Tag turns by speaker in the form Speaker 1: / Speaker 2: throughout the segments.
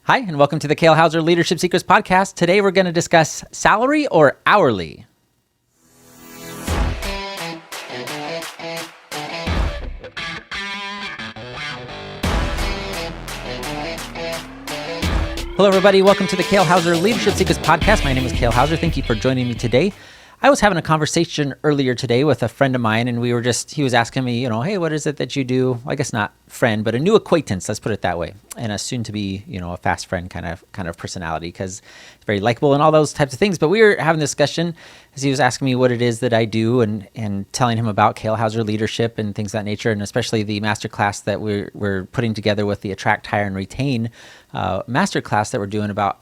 Speaker 1: Hi, and welcome to the Kale Houser Leadership Secrets podcast. Today we're going to discuss salary or hourly. Hello, everybody. Welcome to the Kale Houser Leadership Secrets podcast. My name is Kale Houser. Thank you for joining me today. I was having a conversation earlier today with a friend of mine, and he was asking me, hey, what is it that you do? I guess not friend, but a new acquaintance, let's put it that way. And a soon to be, a fast friend kind of personality, because it's very likable and all those types of things. But we were having a discussion as he was asking me what it is that I do and telling him about Kale Houser leadership and things of that nature, and especially the masterclass that we're putting together with the Attract, Hire, and Retain masterclass that we're doing about,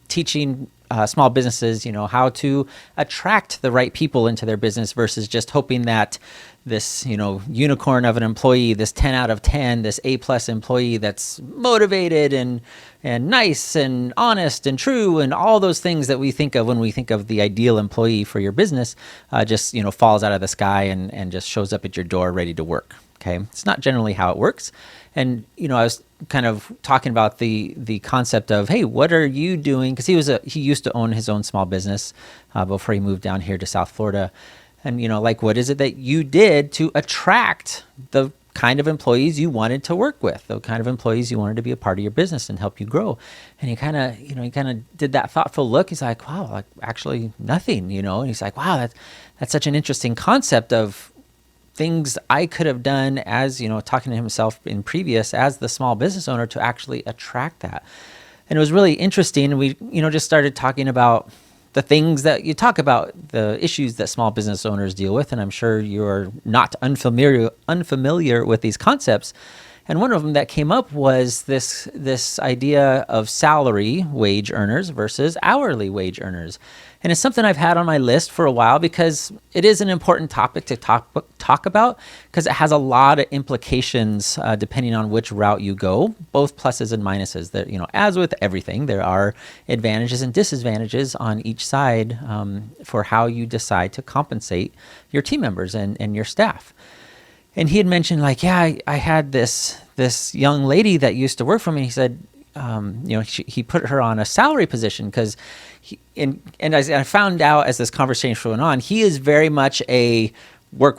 Speaker 1: teaching small businesses, how to attract the right people into their business versus just hoping that this, unicorn of an employee, this 10 out of 10, this A+ employee that's motivated and nice and honest and true and all those things that we think of when we think of the ideal employee for your business, just, falls out of the sky and just shows up at your door ready to work. Okay. It's not generally how it works. And, I was kind of talking about the concept of, hey, what are you doing? Because he used to own his own small business before he moved down here to South Florida. And, what is it that you did to attract the kind of employees you wanted to work with, the kind of employees you wanted to be a part of your business and help you grow? And he kind of did that thoughtful look. He's like, wow, like actually nothing, and he's like, wow, that's such an interesting concept of things I could have done as, talking to himself in previous as the small business owner to actually attract that. And it was really interesting. And we, just started talking about the things that you talk about, the issues that small business owners deal with. And I'm sure you're not unfamiliar with these concepts. And one of them that came up was this idea of salary wage earners versus hourly wage earners. And it's something I've had on my list for a while because it is an important topic to talk about, because it has a lot of implications depending on which route you go, both pluses and minuses. That, as with everything, there are advantages and disadvantages on each side for how you decide to compensate your team members and your staff. And he had mentioned, like, yeah, I had this young lady that used to work for me. He said, he put her on a salary position because and as I found out as this conversation went on, he is very much a work.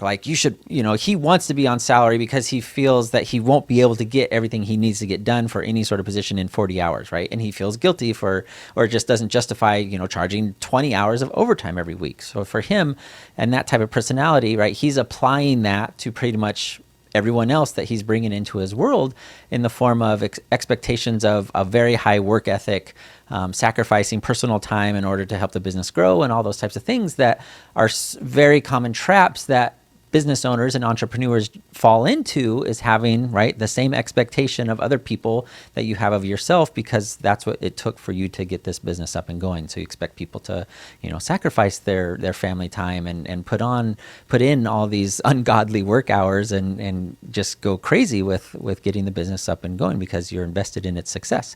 Speaker 1: Like, you should, he wants to be on salary because he feels that he won't be able to get everything he needs to get done for any sort of position in 40 hours, right? And he feels guilty or just doesn't justify, charging 20 hours of overtime every week. So for him and that type of personality, right, he's applying that to pretty much everyone else that he's bringing into his world in the form of expectations of a very high work ethic, sacrificing personal time in order to help the business grow, and all those types of things that are very common traps that business owners and entrepreneurs fall into, is having, right, the same expectation of other people that you have of yourself, because that's what it took for you to get this business up and going. So you expect people to, sacrifice their family time and put in all these ungodly work hours and just go crazy with getting the business up and going because you're invested in its success.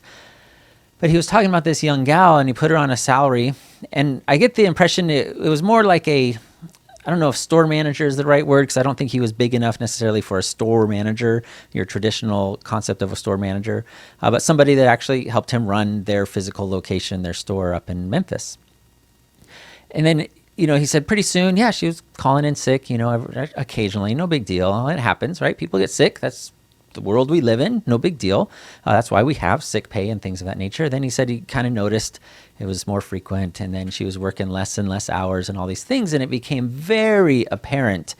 Speaker 1: But he was talking about this young gal, and he put her on a salary, and I get the impression it was more like I don't know if store manager is the right word, because I don't think he was big enough necessarily for a store manager, your traditional concept of a store manager, but somebody that actually helped him run their physical location, their store up in Memphis. And then, he said pretty soon, yeah, she was calling in sick, occasionally, no big deal. It happens, right? People get sick. That's the world we live in, no big deal. That's why we have sick pay and things of that nature. Then he said he kind of noticed it was more frequent, and then she was working less and less hours and all these things. And it became very apparent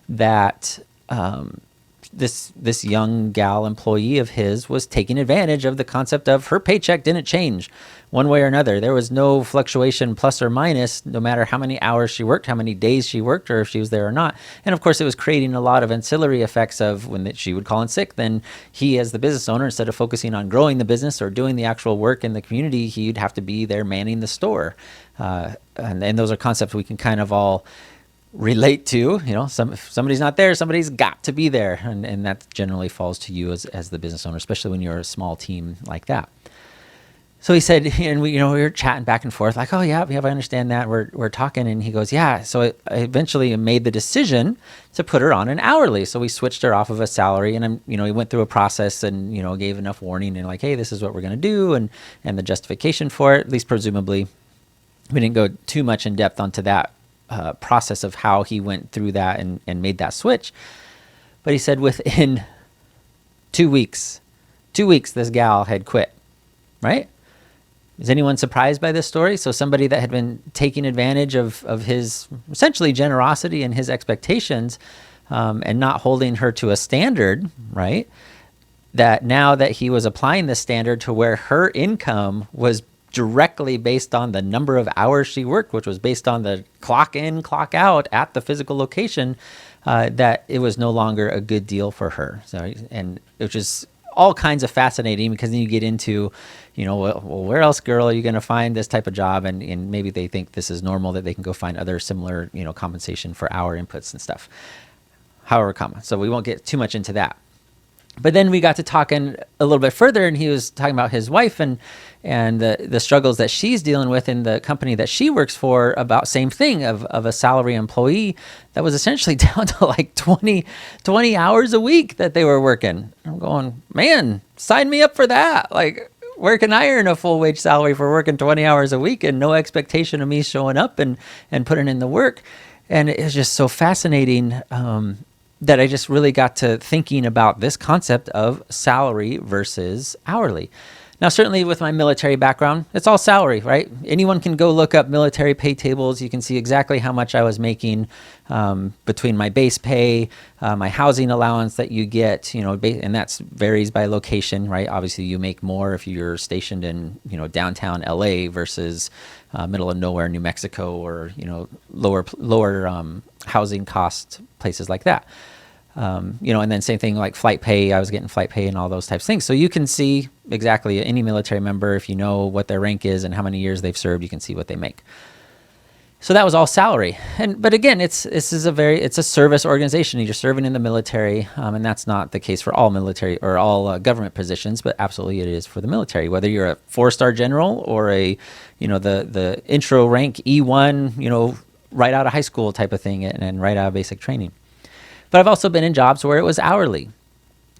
Speaker 1: that this young gal employee of his was taking advantage of the concept of her paycheck didn't change one way or another. There was no fluctuation plus or minus, no matter how many hours she worked, how many days she worked, or if she was there or not. And of course, it was creating a lot of ancillary effects of when she would call in sick, then he, as the business owner, instead of focusing on growing the business or doing the actual work in the community, he'd have to be there manning the store. And those are concepts we can kind of all relate to. If somebody's not there, somebody's got to be there. And that generally falls to you as the business owner, especially when you're a small team like that. So he said, and we were chatting back and forth, like, oh yeah, I understand that. We're talking, and he goes, yeah. So I eventually made the decision to put her on an hourly. So we switched her off of a salary, and he went through a process and gave enough warning and like, hey, this is what we're gonna do, and the justification for it. At least presumably, we didn't go too much in depth onto that process of how he went through that and made that switch. But he said within 2 weeks, this gal had quit. Right? Is anyone surprised by this story? So somebody that had been taking advantage of his essentially generosity and his expectations and not holding her to a standard, right? That now that he was applying the standard to where her income was directly based on the number of hours she worked, which was based on the clock in, clock out at the physical location, that it was no longer a good deal for her. So, and which is all kinds of fascinating, because then you get into, well, where else, girl, are you going to find this type of job? And maybe they think this is normal, that they can go find other similar, compensation for hour inputs and stuff. However, so we won't get too much into that. But then we got to talking a little bit further, and he was talking about his wife and the struggles that she's dealing with in the company that she works for, about same thing of a salary employee that was essentially down to like 20 hours a week that they were working. I'm going, man, sign me up for that. Like, where can I earn a full wage salary for working 20 hours a week and no expectation of me showing up and putting in the work? And it was just so fascinating that I just really got to thinking about this concept of salary versus hourly. Now, certainly with my military background, it's all salary, right? Anyone can go look up military pay tables. You can see exactly how much I was making between my base pay, my housing allowance that you get, and that varies by location, right? Obviously, you make more if you're stationed in, downtown LA versus middle of nowhere, New Mexico, or, lower housing cost places like that. And then same thing like flight pay. I was getting flight pay and all those types of things. So you can see exactly any military member, if you know what their rank is and how many years they've served, you can see what they make. So that was all salary. But again, it's a service organization. You're serving in the military, and that's not the case for all military or all government positions, but absolutely it is for the military. Whether you're a 4-star general or the intro rank E1, right out of high school type of thing, and right out of basic training. But I've also been in jobs where it was hourly.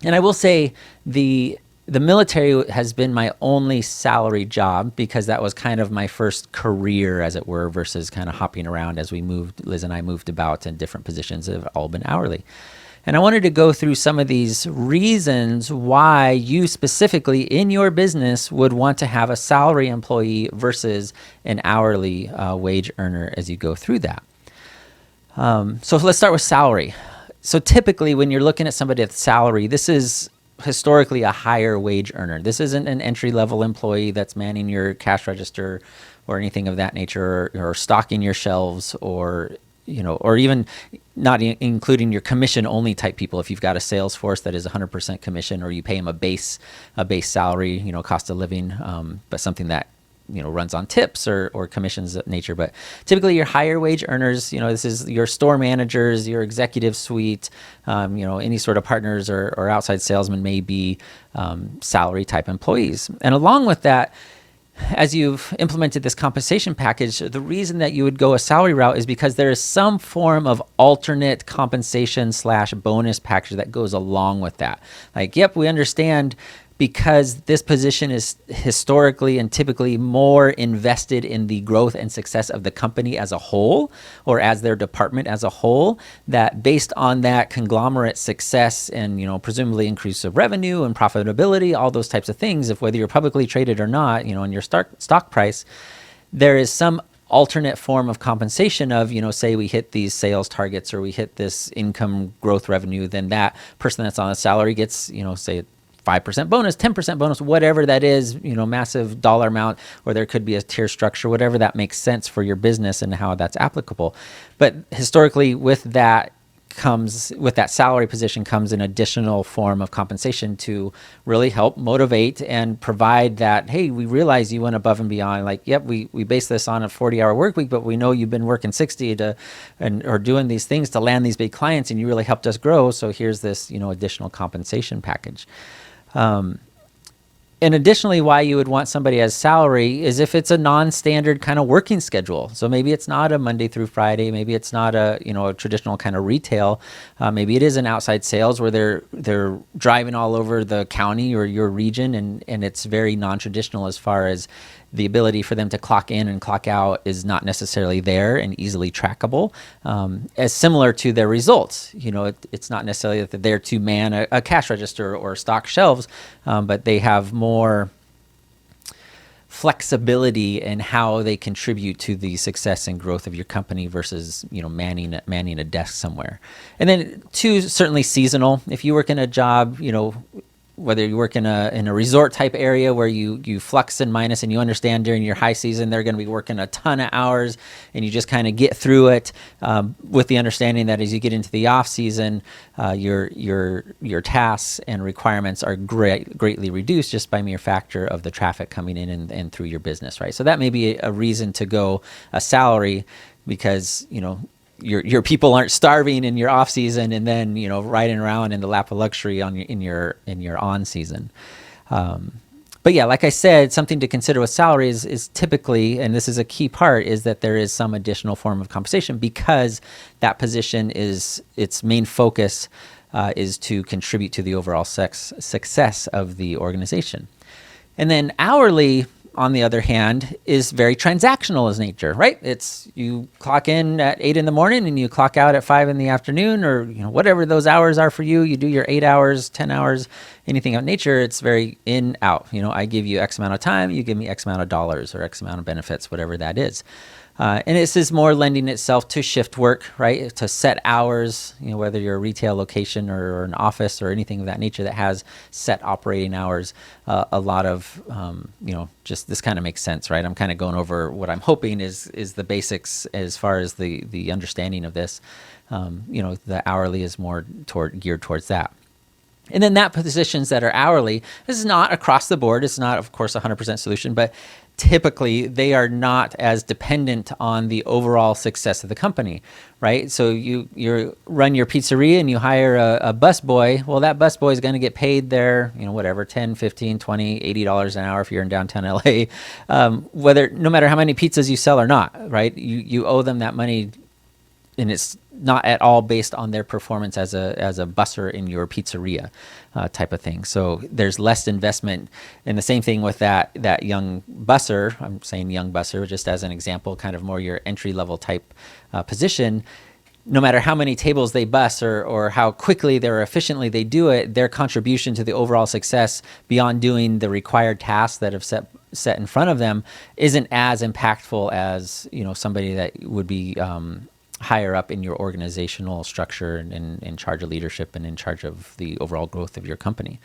Speaker 1: And I will say the military has been my only salary job, because that was kind of my first career, as it were, versus kind of hopping around as Liz and I moved about in different positions that have all been hourly. And I wanted to go through some of these reasons why you specifically in your business would want to have a salary employee versus an hourly wage earner as you go through that. So let's start with salary. So typically when you're looking at somebody at salary, this is historically a higher wage earner. This isn't an entry-level employee that's manning your cash register or anything of that nature, or stocking your shelves, or even not including your commission-only type people. If you've got a sales force that is 100% commission, or you pay them a base salary, cost of living, but something that runs on tips or commissions of nature. But typically your higher wage earners, this is your store managers, your executive suite, any sort of partners or outside salesmen may be salary type employees. And along with that, as you've implemented this compensation package, the reason that you would go a salary route is because there is some form of alternate compensation / bonus package that goes along with that. Like, yep, we understand, because this position is historically and typically more invested in the growth and success of the company as a whole, or as their department as a whole, that based on that conglomerate success and, presumably increase of revenue and profitability, all those types of things, if whether you're publicly traded or not, in your stock price, there is some alternate form of compensation of, say we hit these sales targets or we hit this income growth revenue, then that person that's on a salary gets, say 5% bonus, 10% bonus, whatever that is, massive dollar amount, or there could be a tier structure, whatever that makes sense for your business and how that's applicable. But historically with that salary position comes an additional form of compensation to really help motivate and provide that, hey, we realize you went above and beyond. Like, yep, we base this on a 40-hour work week, but we know you've been working 60 or doing these things to land these big clients, and you really helped us grow. So here's this, additional compensation package. And additionally, why you would want somebody as salary is if it's a non-standard kind of working schedule. So maybe it's not a Monday through Friday. Maybe it's not a a traditional kind of retail. Maybe it is an outside sales where they're driving all over the county or your region, and it's very non-traditional as far as the ability for them to clock in and clock out is not necessarily there and easily trackable, as similar to their results. It's not necessarily that they're there to man a cash register or stock shelves, but they have more flexibility in how they contribute to the success and growth of your company versus manning a desk somewhere. And then two, certainly seasonal. If you work in a job, whether you work in a resort type area where you flux and minus, and you understand during your high season they're going to be working a ton of hours, and you just kind of get through it, with the understanding that as you get into the off season, your tasks and requirements are greatly reduced just by mere factor of the traffic coming in and through your business, right? So that may be a reason to go a salary, because your people aren't starving in your off season and then riding around in the lap of luxury in your on season. But yeah, like I said, something to consider with salary is typically, and this is a key part, is that there is some additional form of compensation, because that position is its main focus is to contribute to the overall success of the organization. And then hourly, on the other hand, is very transactional as nature, right? It's you clock in at 8 in the morning and you clock out at 5 in the afternoon, or whatever those hours are for you. You do your 8 hours, 10 hours, anything of nature. It's very in, out. I give you X amount of time, you give me X amount of dollars or X amount of benefits, whatever that is. And this is more lending itself to shift work, right? To set hours, whether you're a retail location or an office or anything of that nature that has set operating hours. A lot of, just this kind of makes sense, right? I'm kind of going over what I'm hoping is the basics as far as the understanding of this. The hourly is more geared towards that. And then that positions that are hourly, this is not across the board. It's not, of course, 100% solution, but typically they are not as dependent on the overall success of the company, right? So you run your pizzeria and you hire a busboy. Well, that busboy is going to get paid their, whatever, $10, $15, $20, $80 an hour if you're in downtown LA, no matter how many pizzas you sell or not, right? You owe them that money, and it's not at all based on their performance as a busser in your pizzeria, type of thing. So there's less investment. And the same thing with that young busser. I'm saying young busser just as an example, kind of more your entry level type position. No matter how many tables they bus or how quickly or efficiently they do it, their contribution to the overall success beyond doing the required tasks that have set in front of them isn't as impactful as somebody that would be higher up in your organizational structure and in charge of leadership and in charge of the overall growth of your company.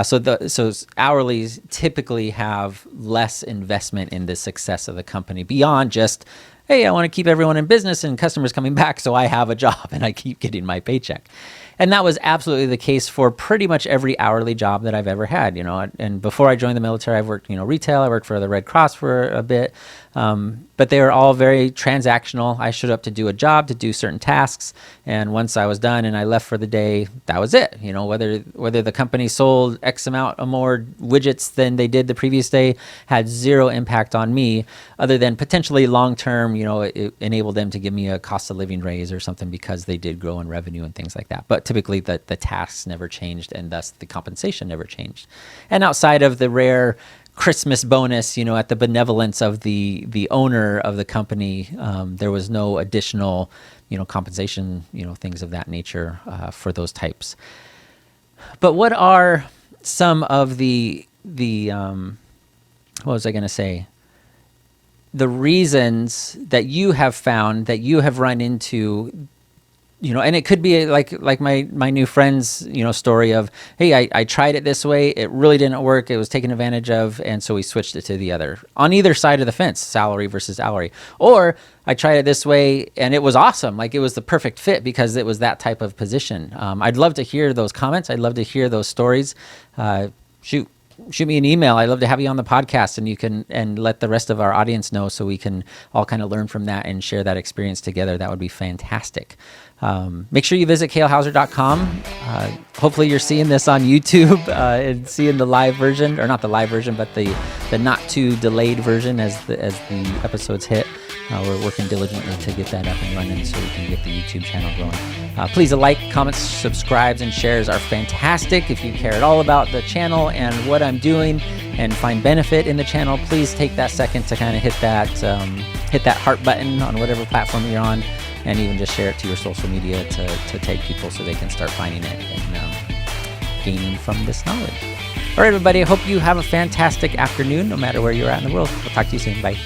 Speaker 1: So hourlies typically have less investment in the success of the company beyond just, hey, I want to keep everyone in business and customers coming back, so I have a job and I keep getting my paycheck. And that was absolutely the case for pretty much every hourly job that I've ever had, and before I joined the military, I've worked, retail. I worked for the Red Cross for a bit. But they were all very transactional. I showed up to do a job, to do certain tasks. And once I was done and I left for the day, that was it. Whether the company sold X amount of more widgets than they did the previous day had zero impact on me, other than potentially long-term, it enabled them to give me a cost of living raise or something because they did grow in revenue and things like that. But typically the tasks never changed, and thus the compensation never changed. And outside of the rare Christmas bonus, at the benevolence of the owner of the company, there was no additional, compensation, things of that nature for those types. But what are some of the what was I going to say? The reasons that you have found, that you have run into, and it could be like my new friend's, story of, hey, I tried it this way. It really didn't work. It was taken advantage of. And so we switched it to the other, on either side of the fence, salary versus hourly. Or I tried it this way and it was awesome. Like, it was the perfect fit because it was that type of position. I'd love to hear those comments. I'd love to hear those stories. Shoot. shoot me an email. I'd love to have you on the podcast, and you can and let the rest of our audience know, so we can all kind of learn from that and share that experience together. That would be fantastic. Make sure you visit kalehouser.com. Hopefully you're seeing this on YouTube and seeing the live version, or not the live version, but the not too delayed version as the episodes hit. We're working diligently to get that up and running so we can get the YouTube channel going. Please, a like, comments, subscribes, and shares are fantastic. If you care at all about the channel and what I'm doing and find benefit in the channel, please take that second to kind of hit that heart button on whatever platform you're on, and even just share it to your social media to take people so they can start finding it and gaining from this knowledge. All right, everybody, I hope you have a fantastic afternoon, no matter where you're at in the world. We'll talk to you soon. Bye.